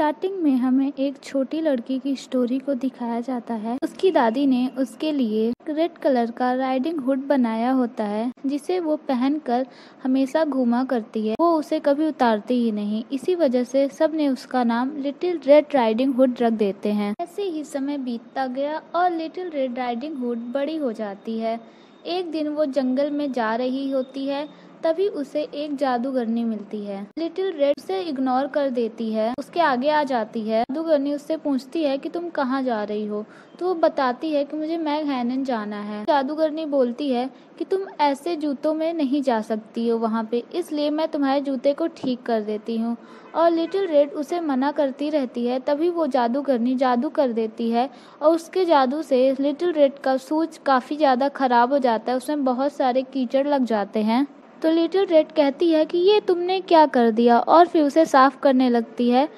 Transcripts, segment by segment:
Starting में हमें एक छोटी लड़की की स्टोरी को दिखाया जाता है। उसकी दादी ने उसके लिए रेड कलर का राइडिंग हुड बनाया होता है, जिसे वो पहनकर हमेशा घूमा करती है। वो उसे कभी उतारती ही नहीं। इसी वजह से सब ने उसका नाम लिटिल रेड राइडिंग हुड रख देते हैं। ऐसे ही समय बीतता गया और लिटिल रेड राइडिंग हुड बड़ी हो जाती है। एक दिन वो जंगल में जा रही होती है, तभी उसे एक जादूगरनी मिलती है। लिटिल रेड उसे इग्नोर कर देती है, उसके आगे आ जाती है। जादूगरनी उससे पूछती है कि तुम कहाँ जा रही हो, तो वो बताती है कि मुझे मैघहैनन जाना है। जादूगरनी बोलती है कि तुम ऐसे जूतों में नहीं जा सकती हो वहाँ पे, इसलिए मैं तुम्हारे जूते को ठीक कर देती हूँ। और लिटिल रेड उसे मना करती रहती है, तभी वो जादूगरनी जादू कर देती है और उसके जादू से लिटिल रेड का शूज काफ़ी ज़्यादा खराब हो जाता है। उसमें बहुत सारे कीचड़ लग जाते हैं। तो लिटिल रेड कहती है कि ये तुमने क्या कर दिया, और फिर उसे साफ करने लगती है।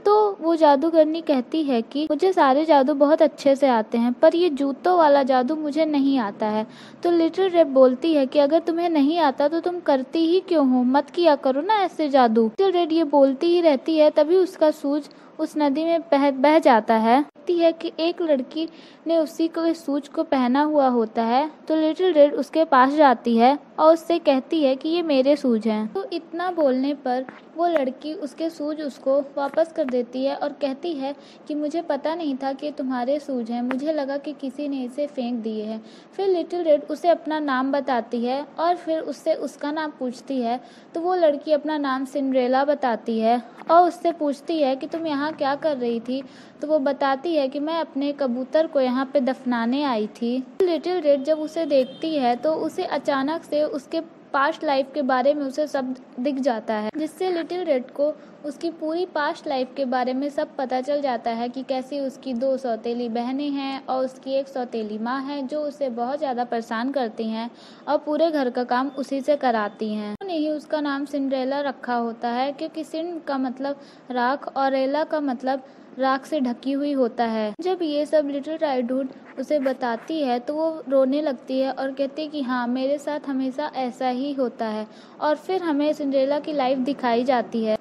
तो वो जादूगरनी कहती है कि मुझे सारे जादू बहुत अच्छे से आते हैं, पर ये जूतों वाला जादू मुझे नहीं आता है। तो लिटिल रेड बोलती है कि अगर तुम्हें नहीं आता तो तुम करती ही क्यों हो, मत किया करो ना ऐसे जादू। लिटिल रेड ये बोलती ही रहती है, तभी उसका शूज उस नदी में बह जाता है। देखती है कि एक लड़की ने उसी को शूज को पहना हुआ होता है। तो लिटिल रेड उसके पास जाती है और उससे कहती है कि ये मेरे शूज हैं। तो इतना बोलने पर वो लड़की उसके शूज उसको वापस कर देती है और कहती है कि मुझे पता नहीं था कि तुम्हारे शूज हैं, मुझे लगा कि किसी ने इसे फेंक दिए हैं। फिर लिटिल रेड उसे अपना नाम बताती है और फिर उससे उसका नाम पूछती है। तो वो लड़की अपना नाम सिंड्रेला बताती है और उससे पूछती है कि तुम यहाँ क्या कर रही थी। तो वो बताती है कि मैं अपने कबूतर को यहाँ पे दफनाने आई थी। लिटिल रेड जब उसे देखती है तो उसे अचानक से उसके पास्ट लाइफ के बारे में उसे सब दिख जाता है, जिससे लिटिल रेड को उसकी पूरी पास्ट लाइफ के बारे में सब पता चल जाता है कि कैसी उसकी 2 सौतेली बहनें हैं और उसकी एक सौतेली माँ है, जो उसे बहुत ज़्यादा परेशान करती हैं और पूरे घर का काम उसी से कराती हैं। उन्होंने ही उसका नाम सिंड्रेला रखा होता है, क्योंकि सिंड का मतलब राख और रेला का मतलब राख से ढकी हुई होता है। जब ये सब लिटिल राइड हुड उसे बताती है तो वो रोने लगती है और कहती है कि हाँ, मेरे साथ हमेशा ऐसा ही होता है। और फिर हमें सिंड्रेला की लाइफ दिखाई जाती है।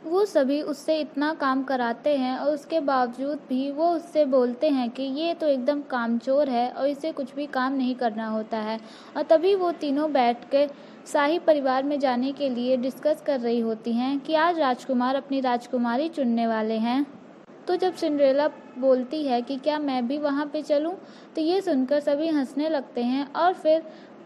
वो सभी उससे इतना काम कराते हैं और उसके बावजूद भी वो उससे बोलते हैं कि ये तो एकदम कामचोर है और इसे कुछ भी काम नहीं करना होता है। और तभी वो तीनों बैठ के शाही परिवार में जाने के लिए डिस्कस कर रही होती हैं कि आज राजकुमार अपनी राजकुमारी चुनने वाले हैं। तो जब सिंड्रेला बोलती है कि क्या मैं भी वहाँ पे चलूँ, तो ये सुनकर सभी हंसने लगते हैं। और फिर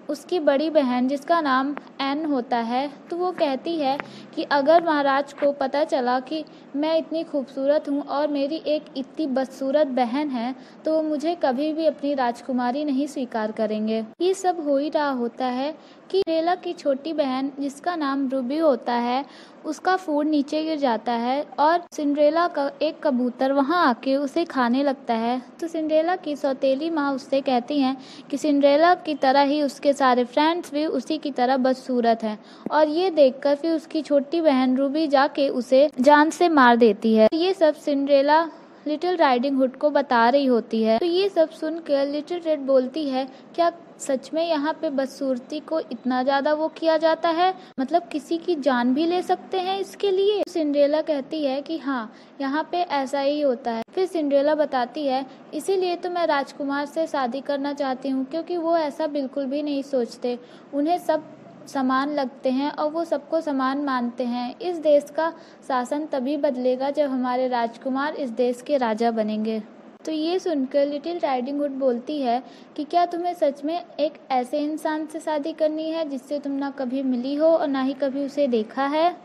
उसकी बड़ी बहन, जिसका नाम एन होता है, तो वो कहती है कि अगर महाराज को पता चला कि मैं इतनी खूबसूरत हूँ और मेरी एक इतनी बदसूरत बहन है, तो वो मुझे कभी भी अपनी राजकुमारी नहीं स्वीकार करेंगे। ये सब हो ही रहा होता है कि सिंड्रेला की छोटी बहन, जिसका नाम रूबी होता है, उसका फूड नीचे गिर जाता है और सिंड्रेला का एक कबूतर वहां आके उसे खाने लगता है। तो सिंड्रेला की सौतेली माँ उससे कहती हैं कि सिंड्रेला की तरह ही उसके सारे फ्रेंड्स भी उसी की तरह बदसूरत हैं। और ये देखकर फिर उसकी छोटी बहन रूबी जाके उसे जान से मार देती है। ये सब सिंड्रेला लिटिल राइडिंग हुड को बता रही होती है। तो ये सब सुनकर लिटिल रेड बोलती है, क्या सच में यहाँ पे बदसूरती को इतना ज्यादा वो किया जाता है, मतलब किसी की जान भी ले सकते हैं इसके लिए। सिंड्रेला कहती है कि हाँ, यहाँ पे ऐसा ही होता है। फिर सिंड्रेला बताती है, इसीलिए तो मैं राजकुमार से शादी करना चाहती हूँ, क्योंकि वो ऐसा बिल्कुल भी नहीं सोचते। उन्हें सब समान लगते हैं और वो सबको समान मानते हैं। इस देश का शासन तभी बदलेगा जब हमारे राजकुमार इस देश के राजा बनेंगे। तो ये सुनकर लिटिल राइडिंग हुड बोलती है कि क्या तुम्हें सच में एक ऐसे इंसान से शादी करनी है जिससे तुम ना कभी मिली हो और ना ही कभी उसे देखा है।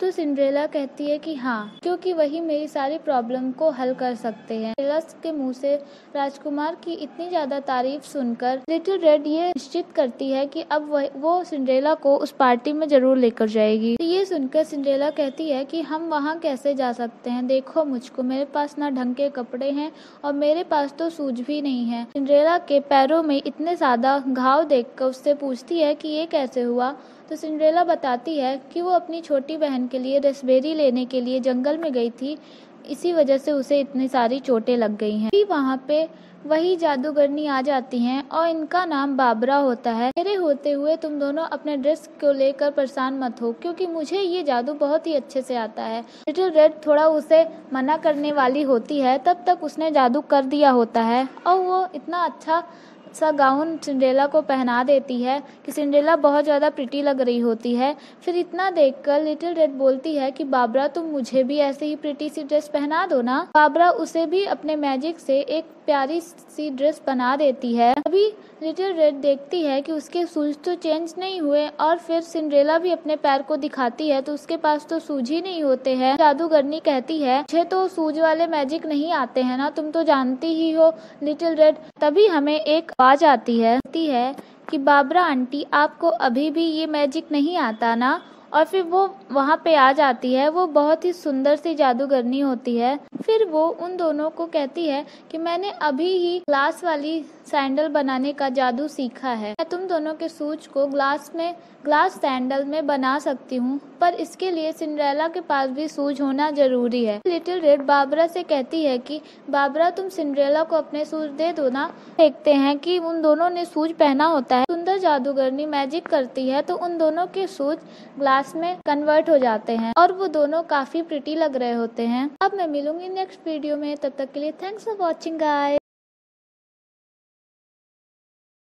तो सिंड्रेला कहती है कि हाँ, क्योंकि वही मेरी सारी प्रॉब्लम को हल कर सकते हैं। सिंड्रेला के मुंह से राजकुमार की इतनी ज्यादा तारीफ सुनकर लिटिल रेड ये निश्चित करती है कि अब वो सिंड्रेला को उस पार्टी में जरूर लेकर जाएगी। तो ये सुनकर सिंड्रेला कहती है कि हम वहाँ कैसे जा सकते हैं, देखो मुझको, मेरे पास ना ढंग के कपड़े हैं और मेरे पास तो सूज भी नहीं है। सिंड्रेला के पैरों में इतने ज्यादा घाव देखकर उससे पूछती है कि ये कैसे हुआ। तो तो सिंड्रेला बताती है कि वो अपनी छोटी बहन के लिए रसबेरी लेने के लिए जंगल में गई थी, इसी वजह से उसे इतनी सारी चोटें लग गई हैं। फिर वहाँ पे वही जादूगरनी आ जाती हैं और इनका नाम बाबरा होता है। मेरे होते हुए तुम दोनों अपने ड्रेस को लेकर परेशान मत हो, क्योंकि मुझे ये जादू बहुत ही अच्छे से आता है। लिटिल रेड थोड़ा उसे मना करने वाली होती है, तब तक उसने जादू कर दिया होता है और वो इतना अच्छा सा गाउन सिंड्रेला को पहना देती है कि सिंड्रेला बहुत ज़्यादा प्रिटी लग रही होती है। फिर इतना देखकर लिटिल रेड बोलती है कि बाबरा तुम मुझे भी ऐसे ही प्रिटी सी ड्रेस पहना दो ना। बाबरा उसे भी अपने मैजिक से एक प्यारी सी ड्रेस बना देती है। अभी लिटिल रेड देखती है कि उसके शूज तो चेंज नहीं हुए और फिर सिंड्रेला भी अपने पैर को दिखाती है तो उसके पास तो शूज ही नहीं होते हैं। जादूगरनी कहती है मुझे तो शूज वाले मैजिक नहीं आते हैं ना, तुम तो जानती ही हो लिटिल रेड। तभी हमें एक आवाज आती है कि बाबरा आंटी आपको अभी भी ये मैजिक नहीं आता ना। और फिर वो वहाँ पे आ जाती है। वो बहुत ही सुंदर सी जादूगरनी होती है। फिर वो उन दोनों को कहती है कि मैंने अभी ही ग्लास वाली सैंडल बनाने का जादू सीखा है। मैं तुम दोनों के शूज को ग्लास सैंडल में बना सकती हूँ, पर इसके लिए सिंड्रेला के पास भी शूज होना जरूरी है। लिटिल रेड बाबरा से कहती है कि बाबरा तुम सिंड्रेला को अपने शूज दे दो ना। देखते हैं कि उन दोनों ने शूज पहना होता है। सुंदर जादूगरनी मैजिक करती है तो उन दोनों के शूज ग्लास में कन्वर्ट हो जाते हैं और वो दोनों काफी प्रिटी लग रहे होते हैं। अब मैं मिलूंगी नेक्स्ट वीडियो में, तब तक के लिए थैंक्स फॉर वॉचिंग गाइस।